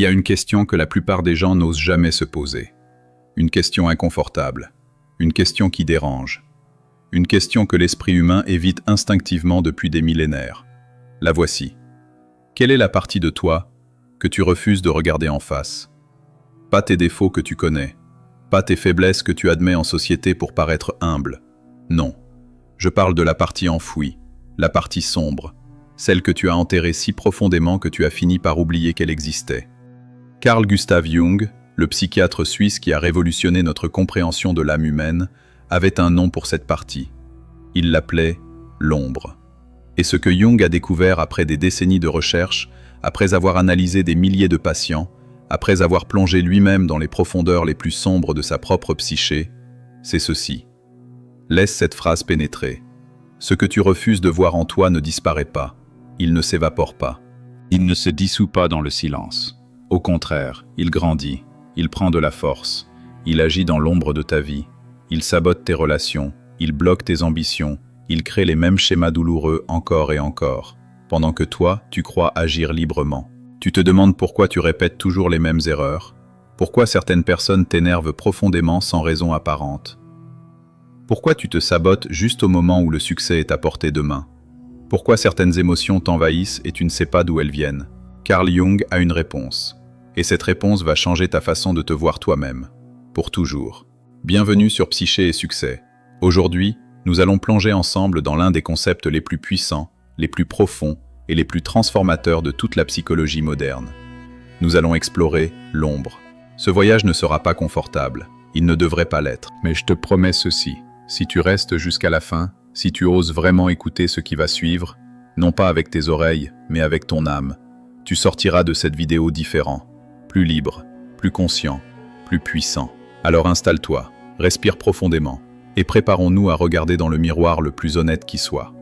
y a une question que la plupart des gens n'osent jamais se poser. Une question inconfortable. Une question qui dérange. Une question que l'esprit humain évite instinctivement depuis des millénaires. La voici. Quelle est la partie de toi que tu refuses de regarder en face? Pas tes défauts que tu connais. Pas tes faiblesses que tu admets en société pour paraître humble. Non. Je parle de la partie enfouie, la partie sombre, celle que tu as enterrée si profondément que tu as fini par oublier qu'elle existait. Carl Gustav Jung, le psychiatre suisse qui a révolutionné notre compréhension de l'âme humaine, avait un nom pour cette partie. Il l'appelait l'ombre. Et ce que Jung a découvert après des décennies de recherche, après avoir analysé des milliers de patients, après avoir plongé lui-même dans les profondeurs les plus sombres de sa propre psyché, c'est ceci. Laisse cette phrase pénétrer. Ce que tu refuses de voir en toi ne disparaît pas. Il ne s'évapore pas. Il ne se dissout pas dans le silence. Au contraire, il grandit. Il prend de la force. Il agit dans l'ombre de ta vie. Il sabote tes relations. Il bloque tes ambitions. Il crée les mêmes schémas douloureux encore et encore. Pendant que toi, tu crois agir librement. Tu te demandes pourquoi tu répètes toujours les mêmes erreurs. Pourquoi certaines personnes t'énervent profondément sans raison apparente. Pourquoi tu te sabotes juste au moment où le succès est à portée de main? Pourquoi certaines émotions t'envahissent et tu ne sais pas d'où elles viennent? Carl Jung a une réponse. Et cette réponse va changer ta façon de te voir toi-même. Pour toujours. Bienvenue sur Psyché et Succès. Aujourd'hui, nous allons plonger ensemble dans l'un des concepts les plus puissants, les plus profonds et les plus transformateurs de toute la psychologie moderne. Nous allons explorer l'ombre. Ce voyage ne sera pas confortable. Il ne devrait pas l'être. Mais je te promets ceci. Si tu restes jusqu'à la fin, si tu oses vraiment écouter ce qui va suivre, non pas avec tes oreilles, mais avec ton âme, tu sortiras de cette vidéo différent, plus libre, plus conscient, plus puissant. Alors installe-toi, respire profondément, et préparons-nous à regarder dans le miroir le plus honnête qui soit.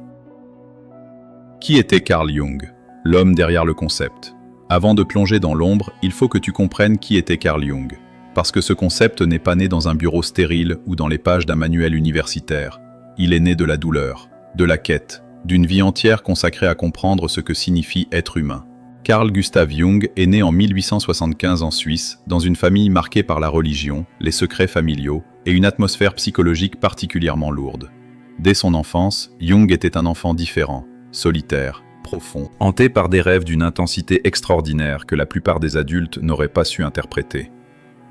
Qui était Carl Jung, l'homme derrière le concept? Avant de plonger dans l'ombre, il faut que tu comprennes qui était Carl Jung. Parce que ce concept n'est pas né dans un bureau stérile ou dans les pages d'un manuel universitaire. Il est né de la douleur, de la quête, d'une vie entière consacrée à comprendre ce que signifie être humain. Carl Gustav Jung est né en 1875 en Suisse, dans une famille marquée par la religion, les secrets familiaux et une atmosphère psychologique particulièrement lourde. Dès son enfance, Jung était un enfant différent, solitaire, profond, hanté par des rêves d'une intensité extraordinaire que la plupart des adultes n'auraient pas su interpréter.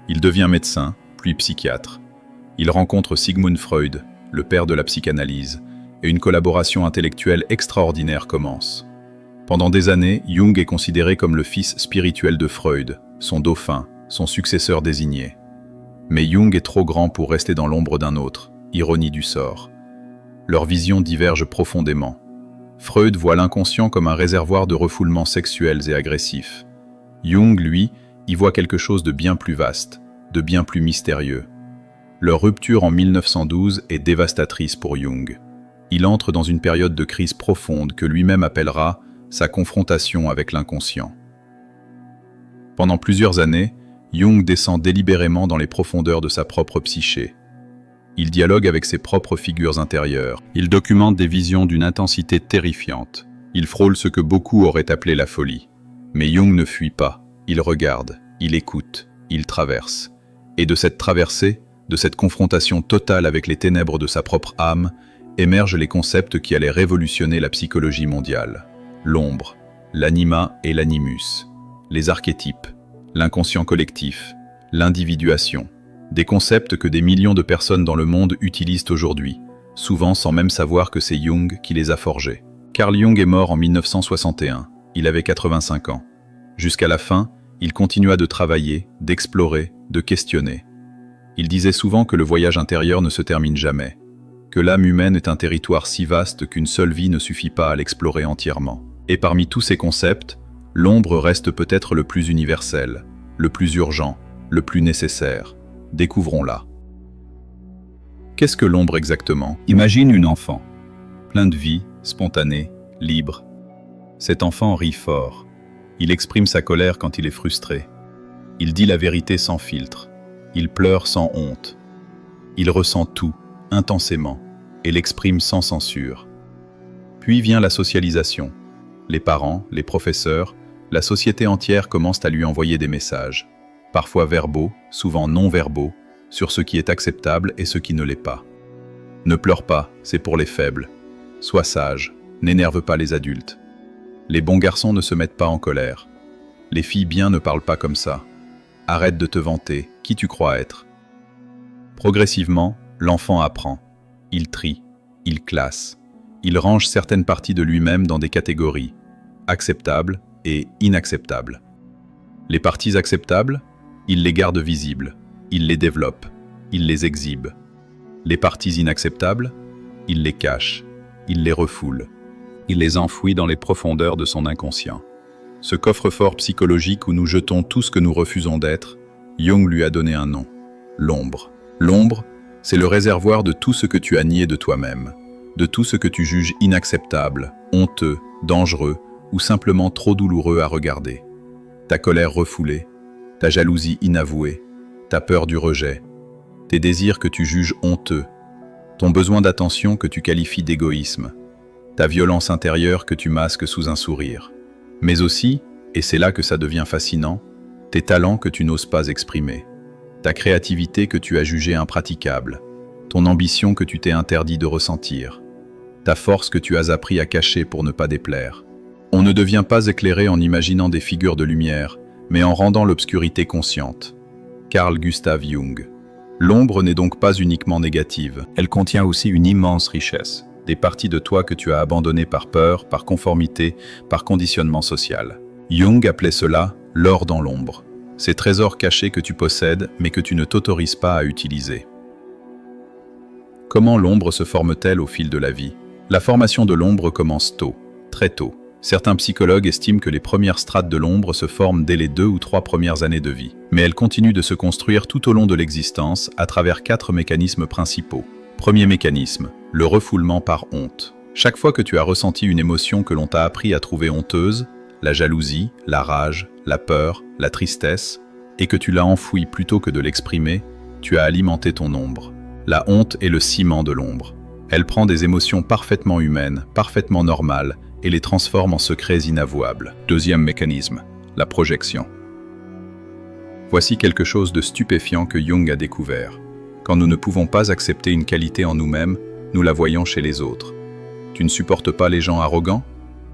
Il devient médecin, puis psychiatre. Il rencontre Sigmund Freud, le père de la psychanalyse, et une collaboration intellectuelle extraordinaire commence. Pendant des années, Jung est considéré comme le fils spirituel de Freud, son dauphin, son successeur désigné. Mais Jung est trop grand pour rester dans l'ombre d'un autre, ironie du sort. Leurs visions divergent profondément. Freud voit l'inconscient comme un réservoir de refoulements sexuels et agressifs. Jung, lui, y voit quelque chose de bien plus vaste, de bien plus mystérieux. Leur rupture en 1912 est dévastatrice pour Jung. Il entre dans une période de crise profonde que lui-même appellera sa confrontation avec l'inconscient. Pendant plusieurs années, Jung descend délibérément dans les profondeurs de sa propre psyché. Il dialogue avec ses propres figures intérieures. Il documente des visions d'une intensité terrifiante. Il frôle ce que beaucoup auraient appelé la folie. Mais Jung ne fuit pas. Il regarde, il écoute, il traverse. Et de cette traversée, de cette confrontation totale avec les ténèbres de sa propre âme, émergent les concepts qui allaient révolutionner la psychologie mondiale. L'ombre, l'anima et l'animus, les archétypes, l'inconscient collectif, l'individuation, des concepts que des millions de personnes dans le monde utilisent aujourd'hui, souvent sans même savoir que c'est Jung qui les a forgés. Carl Jung est mort en 1961, il avait 85 ans. Jusqu'à la fin, il continua de travailler, d'explorer, de questionner. Il disait souvent que le voyage intérieur ne se termine jamais, que l'âme humaine est un territoire si vaste qu'une seule vie ne suffit pas à l'explorer entièrement. Et parmi tous ces concepts, l'ombre reste peut-être le plus universel, le plus urgent, le plus nécessaire. Découvrons-la. Qu'est-ce que l'ombre exactement? Imagine une enfant, plein de vie, spontanée, libre. Cet enfant rit fort. Il exprime sa colère quand il est frustré. Il dit la vérité sans filtre. Il pleure sans honte. Il ressent tout, intensément, et l'exprime sans censure. Puis vient la socialisation. Les parents, les professeurs, La société entière commence à lui envoyer des messages, parfois verbaux, souvent non-verbaux, sur ce qui est acceptable et ce qui ne l'est pas. Ne pleure pas, c'est pour les faibles. Sois sage, n'énerve pas les adultes. Les bons garçons ne se mettent pas en colère. Les filles bien ne parlent pas comme ça. Arrête de te vanter, qui tu crois être. Progressivement, l'enfant apprend. Il trie, il classe. Il range certaines parties de lui-même dans des catégories, acceptables et inacceptables. Les parties acceptables, il les garde visibles, il les développe, il les exhibe. Les parties inacceptables, il les cache, il les refoule, il les enfouit dans les profondeurs de son inconscient. Ce coffre-fort psychologique où nous jetons tout ce que nous refusons d'être, Jung lui a donné un nom, l'ombre. L'ombre, c'est le réservoir de tout ce que tu as nié de toi-même, de tout ce que tu juges inacceptable, honteux, dangereux ou simplement trop douloureux à regarder. Ta colère refoulée, ta jalousie inavouée, ta peur du rejet, tes désirs que tu juges honteux, ton besoin d'attention que tu qualifies d'égoïsme, ta violence intérieure que tu masques sous un sourire. Mais aussi, et c'est là que ça devient fascinant, tes talents que tu n'oses pas exprimer, ta créativité que tu as jugée impraticable, ton ambition que tu t'es interdit de ressentir, ta force que tu as appris à cacher pour ne pas déplaire. On ne devient pas éclairé en imaginant des figures de lumière, mais en rendant l'obscurité consciente. Carl Gustav Jung. L'ombre n'est donc pas uniquement négative, elle contient aussi une immense richesse, des parties de toi que tu as abandonnées par peur, par conformité, par conditionnement social. Jung appelait cela « l'or dans l'ombre », ces trésors cachés que tu possèdes mais que tu ne t'autorises pas à utiliser. Comment l'ombre se forme-t-elle au fil de la vie? La formation de l'ombre commence tôt, très tôt. Certains psychologues estiment que les premières strates de l'ombre se forment dès les 2 ou 3 premières années de vie. Mais elles continuent de se construire tout au long de l'existence à travers 4 mécanismes principaux. Premier mécanisme, le refoulement par honte. Chaque fois que tu as ressenti une émotion que l'on t'a appris à trouver honteuse, la jalousie, la rage, la peur, la tristesse, et que tu l'as enfouie plutôt que de l'exprimer, tu as alimenté ton ombre. La honte est le ciment de l'ombre. Elle prend des émotions parfaitement humaines, parfaitement normales, et les transforme en secrets inavouables. Deuxième mécanisme, la projection. Voici quelque chose de stupéfiant que Jung a découvert. Quand nous ne pouvons pas accepter une qualité en nous-mêmes, nous la voyons chez les autres. Tu ne supportes pas les gens arrogants?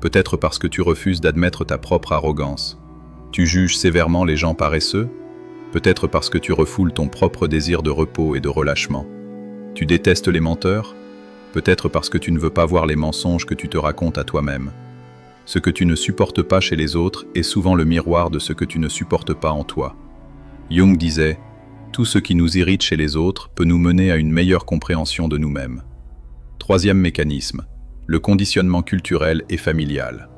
Peut-être parce que tu refuses d'admettre ta propre arrogance. Tu juges sévèrement les gens paresseux? Peut-être parce que tu refoules ton propre désir de repos et de relâchement. Tu détestes les menteurs? Peut-être parce que tu ne veux pas voir les mensonges que tu te racontes à toi-même. Ce que tu ne supportes pas chez les autres est souvent le miroir de ce que tu ne supportes pas en toi. Jung disait « Tout ce qui nous irrite chez les autres peut nous mener à une meilleure compréhension de nous-mêmes. » Troisième mécanisme, le conditionnement culturel et familial.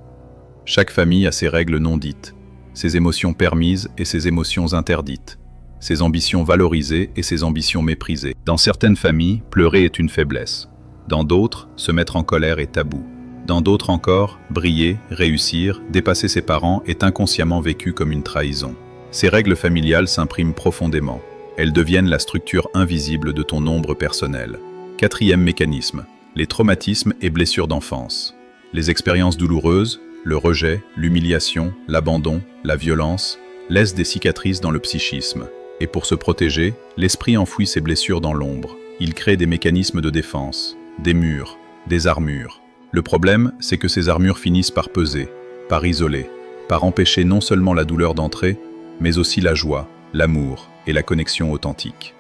Chaque famille a ses règles non dites, ses émotions permises et ses émotions interdites, ses ambitions valorisées et ses ambitions méprisées. Dans certaines familles, pleurer est une faiblesse. Dans d'autres, se mettre en colère est tabou. Dans d'autres encore, briller, réussir, dépasser ses parents est inconsciemment vécu comme une trahison. Ces règles familiales s'impriment profondément. Elles deviennent la structure invisible de ton ombre personnel. Quatrième mécanisme, les traumatismes et blessures d'enfance. Les expériences douloureuses, le rejet, l'humiliation, l'abandon, la violence, laissent des cicatrices dans le psychisme. Et pour se protéger, l'esprit enfouit ses blessures dans l'ombre. Il crée des mécanismes de défense, des murs, des armures. Le problème, c'est que ces armures finissent par peser, par isoler, par empêcher non seulement la douleur d'entrer, mais aussi la joie, l'amour et la connexion authentique.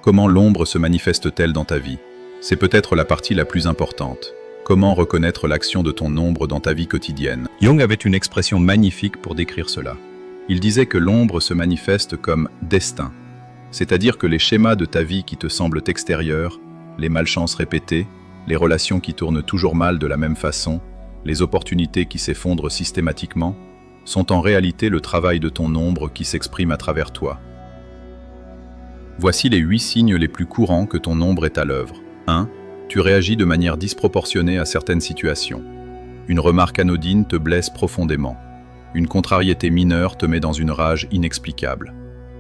Comment l'ombre se manifeste-t-elle dans ta vie? C'est peut-être la partie la plus importante. Comment reconnaître l'action de ton ombre dans ta vie quotidienne? Jung avait une expression magnifique pour décrire cela. Il disait que l'ombre se manifeste comme destin, c'est-à-dire que les schémas de ta vie qui te semblent extérieurs, les malchances répétées, les relations qui tournent toujours mal de la même façon, les opportunités qui s'effondrent systématiquement, sont en réalité le travail de ton ombre qui s'exprime à travers toi. Voici les 8 signes les plus courants que ton ombre est à l'œuvre. 1. Tu réagis de manière disproportionnée à certaines situations. Une remarque anodine te blesse profondément. Une contrariété mineure te met dans une rage inexplicable.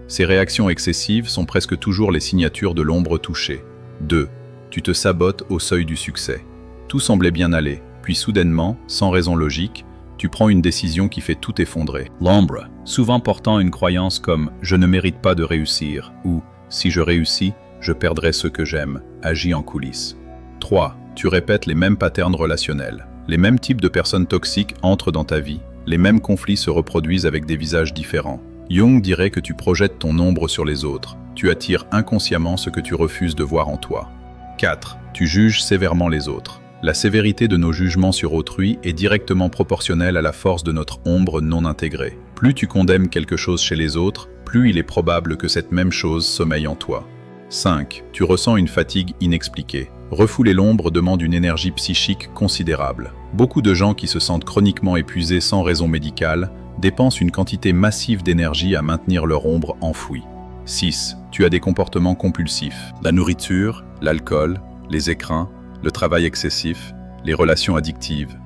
Ces réactions excessives sont presque toujours les signatures de l'ombre touchée. 2. Tu te sabotes au seuil du succès. Tout semblait bien aller, puis soudainement, sans raison logique, Tu prends une décision qui fait tout effondrer. L'ombre, souvent portant une croyance comme « je ne mérite pas de réussir » ou « si je réussis, je perdrai ceux que j'aime », agit en coulisses. 3. Tu répètes les mêmes patterns relationnels. Les mêmes types de personnes toxiques entrent dans ta vie. Les mêmes conflits se reproduisent avec des visages différents. Jung dirait que tu projettes ton ombre sur les autres. Tu attires inconsciemment ce que tu refuses de voir en toi. 4. Tu juges sévèrement les autres. La sévérité de nos jugements sur autrui est directement proportionnelle à la force de notre ombre non intégrée. Plus tu condamnes quelque chose chez les autres, plus il est probable que cette même chose sommeille en toi. 5. Tu ressens une fatigue inexpliquée. Refouler l'ombre demande une énergie psychique considérable. Beaucoup de gens qui se sentent chroniquement épuisés sans raison médicale dépensent une quantité massive d'énergie à maintenir leur ombre enfouie. 6. Tu as des comportements compulsifs. La nourriture, l'alcool, les écrans, le travail excessif, les relations addictives.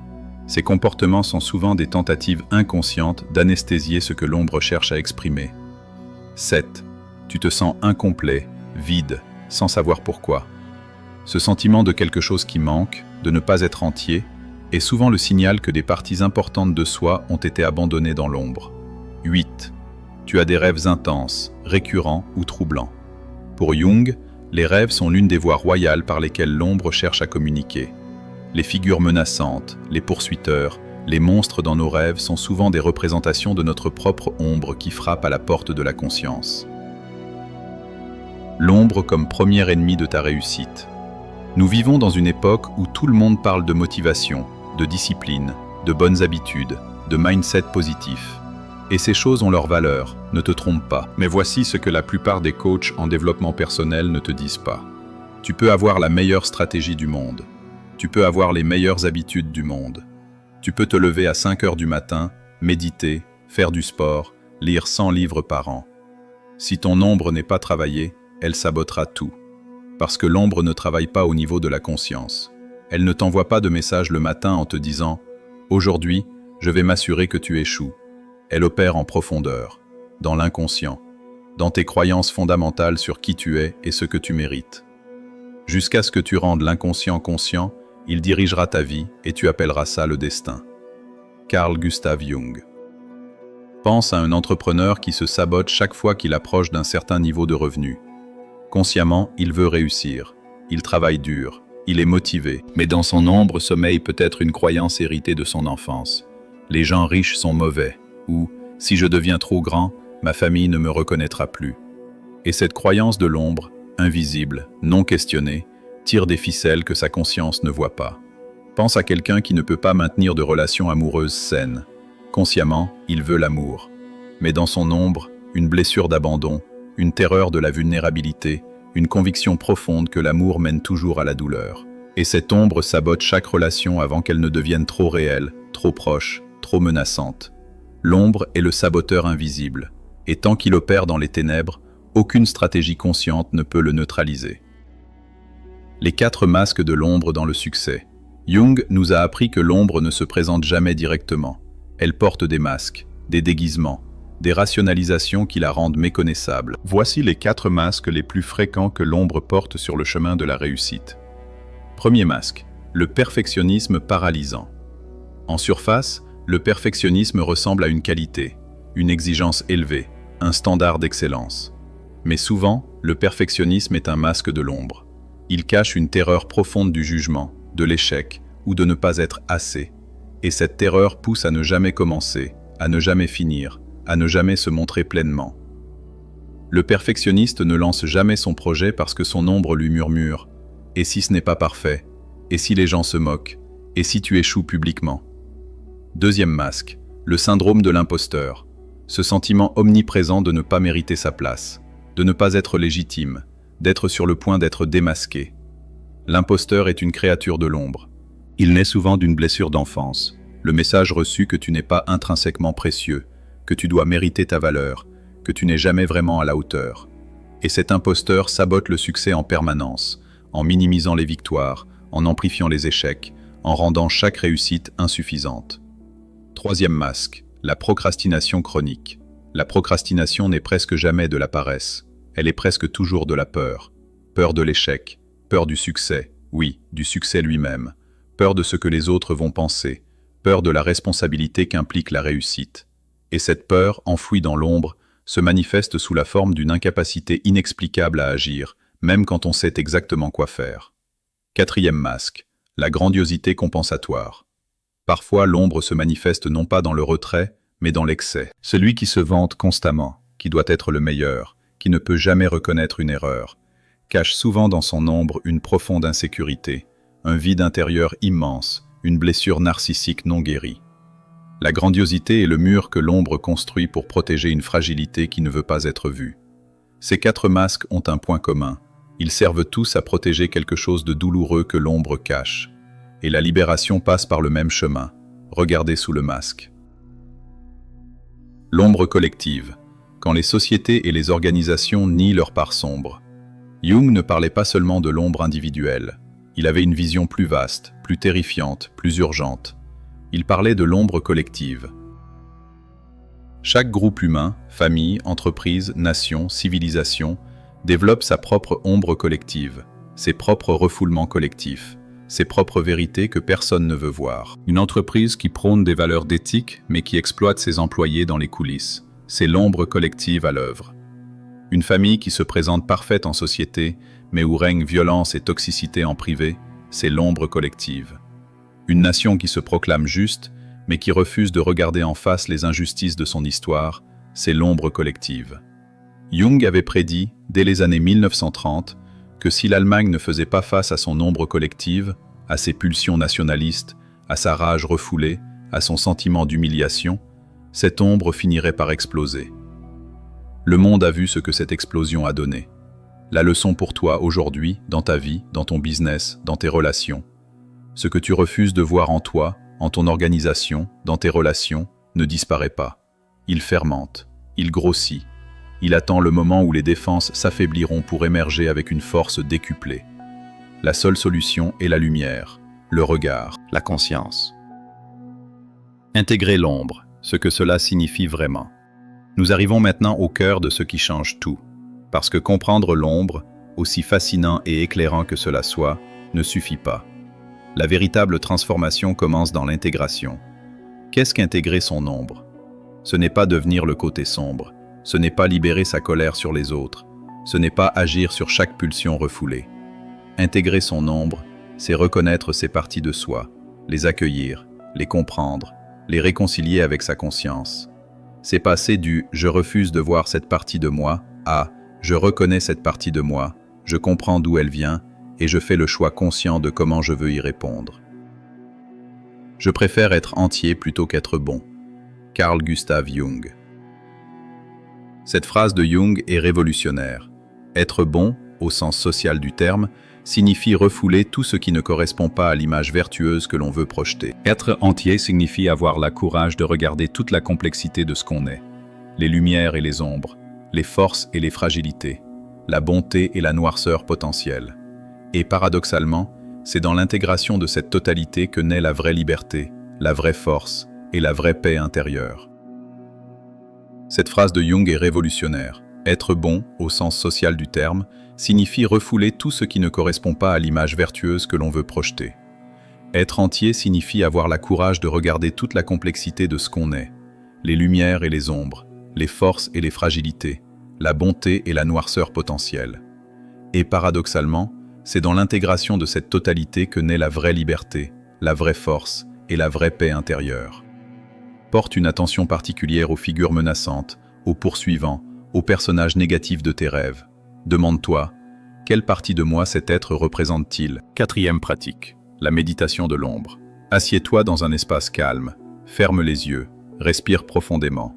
Ces comportements sont souvent des tentatives inconscientes d'anesthésier ce que l'ombre cherche à exprimer. 7. Tu te sens incomplet, vide, sans savoir pourquoi. Ce sentiment de quelque chose qui manque, de ne pas être entier, est souvent le signal que des parties importantes de soi ont été abandonnées dans l'ombre. 8. Tu as des rêves intenses, récurrents ou troublants. Pour Jung, les rêves sont l'une des voies royales par lesquelles l'ombre cherche à communiquer. Les figures menaçantes, les poursuiteurs, les monstres dans nos rêves sont souvent des représentations de notre propre ombre qui frappe à la porte de la conscience. L'ombre comme premier ennemi de ta réussite. Nous vivons dans une époque où tout le monde parle de motivation, de discipline, de bonnes habitudes, de mindset positif. Et ces choses ont leur valeur, ne te trompe pas. Mais voici ce que la plupart des coachs en développement personnel ne te disent pas. Tu peux avoir la meilleure stratégie du monde. Tu peux avoir les meilleures habitudes du monde. Tu peux te lever à 5 heures du matin, méditer, faire du sport, lire 100 livres par an. Si ton ombre n'est pas travaillée, elle sabotera tout. Parce que l'ombre ne travaille pas au niveau de la conscience. Elle ne t'envoie pas de message le matin en te disant « Aujourd'hui, je vais m'assurer que tu échoues ». Elle opère en profondeur, dans l'inconscient, dans tes croyances fondamentales sur qui tu es et ce que tu mérites. Jusqu'à ce que tu rendes l'inconscient conscient, il dirigera ta vie et tu appelleras ça le destin. Carl Gustav Jung. Pense à un entrepreneur qui se sabote chaque fois qu'il approche d'un certain niveau de revenu. Consciemment, il veut réussir. Il travaille dur. Il est motivé. Mais dans son ombre sommeille peut-être une croyance héritée de son enfance. Les gens riches sont mauvais. Ou, si je deviens trop grand, ma famille ne me reconnaîtra plus. Et cette croyance de l'ombre, invisible, non questionnée, tire des ficelles que sa conscience ne voit pas. Pense à quelqu'un qui ne peut pas maintenir de relations amoureuses saines. Consciemment, il veut l'amour. Mais dans son ombre, une blessure d'abandon, une terreur de la vulnérabilité, une conviction profonde que l'amour mène toujours à la douleur. Et cette ombre sabote chaque relation avant qu'elle ne devienne trop réelle, trop proche, trop menaçante. L'ombre est le saboteur invisible, et tant qu'il opère dans les ténèbres, aucune stratégie consciente ne peut le neutraliser. Les 4 masques de l'ombre dans le succès. Jung nous a appris que l'ombre ne se présente jamais directement. Elle porte des masques, des déguisements, des rationalisations qui la rendent méconnaissable. Voici les 4 masques les plus fréquents que l'ombre porte sur le chemin de la réussite. Premier masque, le perfectionnisme paralysant. En surface, le perfectionnisme ressemble à une qualité, une exigence élevée, un standard d'excellence. Mais souvent, le perfectionnisme est un masque de l'ombre. Il cache une terreur profonde du jugement, de l'échec ou de ne pas être assez. Et cette terreur pousse à ne jamais commencer, à ne jamais finir, à ne jamais se montrer pleinement. Le perfectionniste ne lance jamais son projet parce que son ombre lui murmure « Et si ce n'est pas parfait ? Et si les gens se moquent ? Et si tu échoues publiquement ?» Deuxième masque, le syndrome de l'imposteur. Ce sentiment omniprésent de ne pas mériter sa place, de ne pas être légitime, d'être sur le point d'être démasqué. L'imposteur est une créature de l'ombre. Il naît souvent d'une blessure d'enfance, le message reçu que tu n'es pas intrinsèquement précieux, que tu dois mériter ta valeur, que tu n'es jamais vraiment à la hauteur. Et cet imposteur sabote le succès en permanence, en minimisant les victoires, en amplifiant les échecs, en rendant chaque réussite insuffisante. Troisième masque, la procrastination chronique. La procrastination n'est presque jamais de la paresse, elle est presque toujours de la peur. Peur de l'échec, peur du succès, oui, du succès lui-même, peur de ce que les autres vont penser, peur de la responsabilité qu'implique la réussite. Et cette peur, enfouie dans l'ombre, se manifeste sous la forme d'une incapacité inexplicable à agir, même quand on sait exactement quoi faire. Quatrième masque, la grandiosité compensatoire. Parfois, l'ombre se manifeste non pas dans le retrait, mais dans l'excès. Celui qui se vante constamment, qui doit être le meilleur, qui ne peut jamais reconnaître une erreur, cache souvent dans son ombre une profonde insécurité, un vide intérieur immense, une blessure narcissique non guérie. La grandiosité est le mur que l'ombre construit pour protéger une fragilité qui ne veut pas être vue. Ces 4 masques ont un point commun. Ils servent tous à protéger quelque chose de douloureux que l'ombre cache. Et la libération passe par le même chemin. Regardez sous le masque. L'ombre collective. Quand les sociétés et les organisations nient leur part sombre. Jung ne parlait pas seulement de l'ombre individuelle. Il avait une vision plus vaste, plus terrifiante, plus urgente. Il parlait de l'ombre collective. Chaque groupe humain, famille, entreprise, nation, civilisation, développe sa propre ombre collective, ses propres refoulements collectifs, ses propres vérités que personne ne veut voir. Une entreprise qui prône des valeurs d'éthique, mais qui exploite ses employés dans les coulisses, c'est l'ombre collective à l'œuvre. Une famille qui se présente parfaite en société, mais où règne violence et toxicité en privé, c'est l'ombre collective. Une nation qui se proclame juste, mais qui refuse de regarder en face les injustices de son histoire, c'est l'ombre collective. Jung avait prédit, dès les années 1930, que si l'Allemagne ne faisait pas face à son ombre collective, à ses pulsions nationalistes, à sa rage refoulée, à son sentiment d'humiliation, cette ombre finirait par exploser. Le monde a vu ce que cette explosion a donné. La leçon pour toi aujourd'hui, dans ta vie, dans ton business, dans tes relations. Ce que tu refuses de voir en toi, en ton organisation, dans tes relations, ne disparaît pas. Il fermente, il grossit. Il attend le moment où les défenses s'affaibliront pour émerger avec une force décuplée. La seule solution est la lumière, le regard, la conscience. Intégrer l'ombre, ce que cela signifie vraiment. Nous arrivons maintenant au cœur de ce qui change tout. Parce que comprendre l'ombre, aussi fascinant et éclairant que cela soit, ne suffit pas. La véritable transformation commence dans l'intégration. Qu'est-ce qu'intégrer son ombre? Ce n'est pas devenir le côté sombre, ce n'est pas libérer sa colère sur les autres, ce n'est pas agir sur chaque pulsion refoulée. Intégrer son ombre, c'est reconnaître ses parties de soi, les accueillir, les comprendre, les réconcilier avec sa conscience. C'est passer du « je refuse de voir cette partie de moi » à « je reconnais cette partie de moi, je comprends d'où elle vient » et je fais le choix conscient de comment je veux y répondre. Je préfère être entier plutôt qu'être bon. Carl Gustav Jung. Cette phrase de Jung est révolutionnaire. Être bon, au sens social du terme, signifie refouler tout ce qui ne correspond pas à l'image vertueuse que l'on veut projeter. Être entier signifie avoir le courage de regarder toute la complexité de ce qu'on est. Les lumières et les ombres, les forces et les fragilités, la bonté et la noirceur potentielle. Et paradoxalement, c'est dans l'intégration de cette totalité que naît la vraie liberté, la vraie force et la vraie paix intérieure. Cette phrase de Jung est révolutionnaire. Être bon, au sens social du terme, signifie refouler tout ce qui ne correspond pas à l'image vertueuse que l'on veut projeter. Être entier signifie avoir le courage de regarder toute la complexité de ce qu'on est, les lumières et les ombres, les forces et les fragilités, la bonté et la noirceur potentielle. Et paradoxalement, c'est dans l'intégration de cette totalité que naît la vraie liberté, la vraie force et la vraie paix intérieure. Porte une attention particulière aux figures menaçantes, aux poursuivants, aux personnages négatifs de tes rêves. Demande-toi, quelle partie de moi cet être représente-t-il? Quatrième pratique, la méditation de l'ombre. Assieds-toi dans un espace calme, ferme les yeux, respire profondément.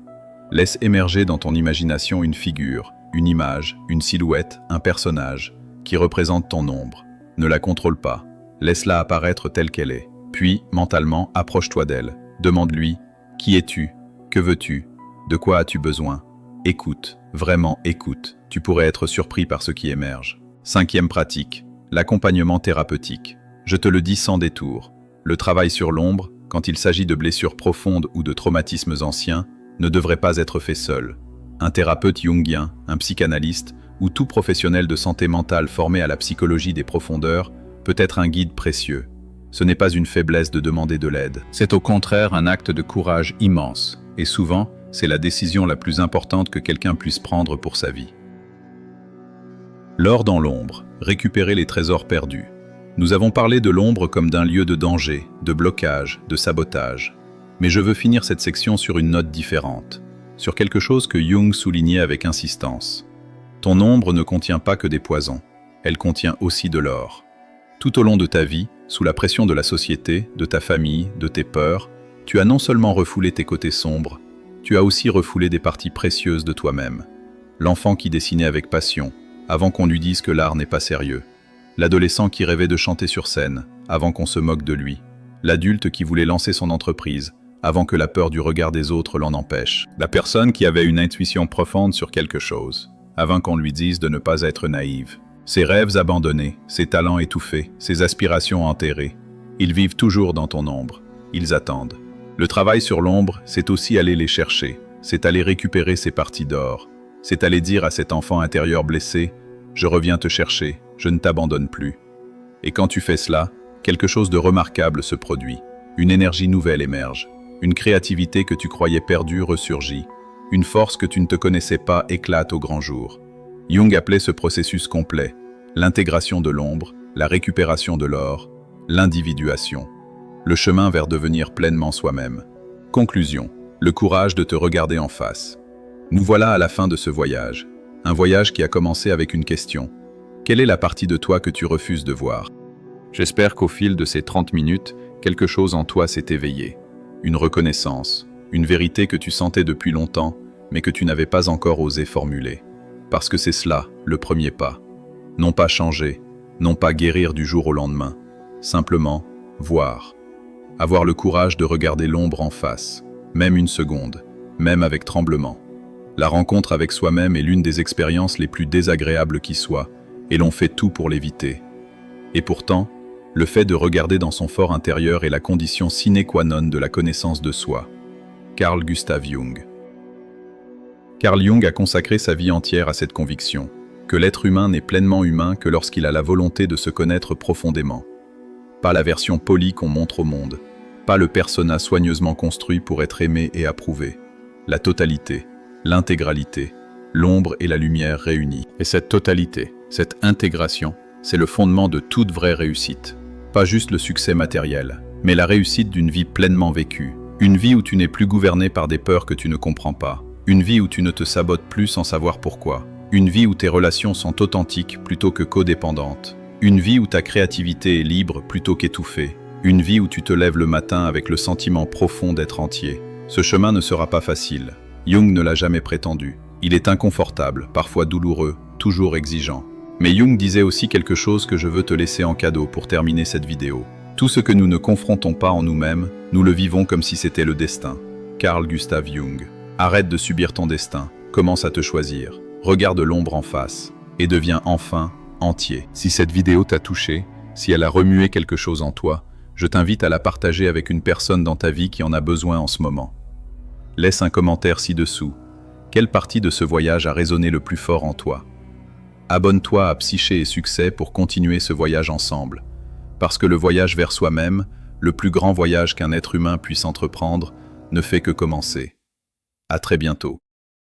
Laisse émerger dans ton imagination une figure, une image, une silhouette, un personnage, qui représente ton ombre. Ne la contrôle pas, laisse-la apparaître telle qu'elle est. Puis, mentalement, approche-toi d'elle. Demande-lui, qui es-tu? Que veux-tu? De quoi as-tu besoin? Écoute, vraiment écoute. Tu pourrais être surpris par ce qui émerge. Cinquième pratique, l'accompagnement thérapeutique. Je te le dis sans détour. Le travail sur l'ombre, quand il s'agit de blessures profondes ou de traumatismes anciens, ne devrait pas être fait seul. Un thérapeute jungien, un psychanalyste, ou tout professionnel de santé mentale formé à la psychologie des profondeurs peut être un guide précieux. Ce n'est pas une faiblesse de demander de l'aide. C'est au contraire un acte de courage immense. Et souvent, c'est la décision la plus importante que quelqu'un puisse prendre pour sa vie. L'or dans l'ombre, récupérer les trésors perdus. Nous avons parlé de l'ombre comme d'un lieu de danger, de blocage, de sabotage. Mais je veux finir cette section sur une note différente, sur quelque chose que Jung soulignait avec insistance. Ton ombre ne contient pas que des poisons, elle contient aussi de l'or. Tout au long de ta vie, sous la pression de la société, de ta famille, de tes peurs, tu as non seulement refoulé tes côtés sombres, tu as aussi refoulé des parties précieuses de toi-même. L'enfant qui dessinait avec passion, avant qu'on lui dise que l'art n'est pas sérieux. L'adolescent qui rêvait de chanter sur scène, avant qu'on se moque de lui. L'adulte qui voulait lancer son entreprise, avant que la peur du regard des autres l'en empêche. La personne qui avait une intuition profonde sur quelque chose, avant qu'on lui dise de ne pas être naïve. Ses rêves abandonnés, ses talents étouffés, ses aspirations enterrées. Ils vivent toujours dans ton ombre. Ils attendent. Le travail sur l'ombre, c'est aussi aller les chercher. C'est aller récupérer ces parties d'or. C'est aller dire à cet enfant intérieur blessé « Je reviens te chercher, je ne t'abandonne plus ». Et quand tu fais cela, quelque chose de remarquable se produit. Une énergie nouvelle émerge. Une créativité que tu croyais perdue ressurgit. Une force que tu ne te connaissais pas éclate au grand jour. Jung appelait ce processus complet l'intégration de l'ombre, la récupération de l'or, l'individuation. Le chemin vers devenir pleinement soi-même. Conclusion. Le courage de te regarder en face. Nous voilà à la fin de ce voyage. Un voyage qui a commencé avec une question. Quelle est la partie de toi que tu refuses de voir? J'espère qu'au fil de ces 30 minutes, quelque chose en toi s'est éveillé. Une reconnaissance, une vérité que tu sentais depuis longtemps, mais que tu n'avais pas encore osé formuler. Parce que c'est cela, le premier pas. Non pas changer, non pas guérir du jour au lendemain. Simplement, voir. Avoir le courage de regarder l'ombre en face, même une seconde, même avec tremblement. La rencontre avec soi-même est l'une des expériences les plus désagréables qui soient, et l'on fait tout pour l'éviter. Et pourtant, le fait de regarder dans son fort intérieur est la condition sine qua non de la connaissance de soi. Carl Gustav Jung. Carl Jung a consacré sa vie entière à cette conviction, que l'être humain n'est pleinement humain que lorsqu'il a la volonté de se connaître profondément. Pas la version polie qu'on montre au monde, pas le persona soigneusement construit pour être aimé et approuvé. La totalité, l'intégralité, l'ombre et la lumière réunies. Et cette totalité, cette intégration, c'est le fondement de toute vraie réussite. Pas juste le succès matériel, mais la réussite d'une vie pleinement vécue. Une vie où tu n'es plus gouverné par des peurs que tu ne comprends pas. Une vie où tu ne te sabotes plus sans savoir pourquoi. Une vie où tes relations sont authentiques plutôt que codépendantes. Une vie où ta créativité est libre plutôt qu'étouffée. Une vie où tu te lèves le matin avec le sentiment profond d'être entier. Ce chemin ne sera pas facile. Jung ne l'a jamais prétendu. Il est inconfortable, parfois douloureux, toujours exigeant. Mais Jung disait aussi quelque chose que je veux te laisser en cadeau pour terminer cette vidéo. Tout ce que nous ne confrontons pas en nous-mêmes, nous le vivons comme si c'était le destin. Carl Gustav Jung. Arrête de subir ton destin, commence à te choisir, regarde l'ombre en face, et deviens enfin entier. Si cette vidéo t'a touché, si elle a remué quelque chose en toi, je t'invite à la partager avec une personne dans ta vie qui en a besoin en ce moment. Laisse un commentaire ci-dessous. Quelle partie de ce voyage a résonné le plus fort en toi? Abonne-toi à Psyché et Succès pour continuer ce voyage ensemble. Parce que le voyage vers soi-même, le plus grand voyage qu'un être humain puisse entreprendre, ne fait que commencer. À très bientôt.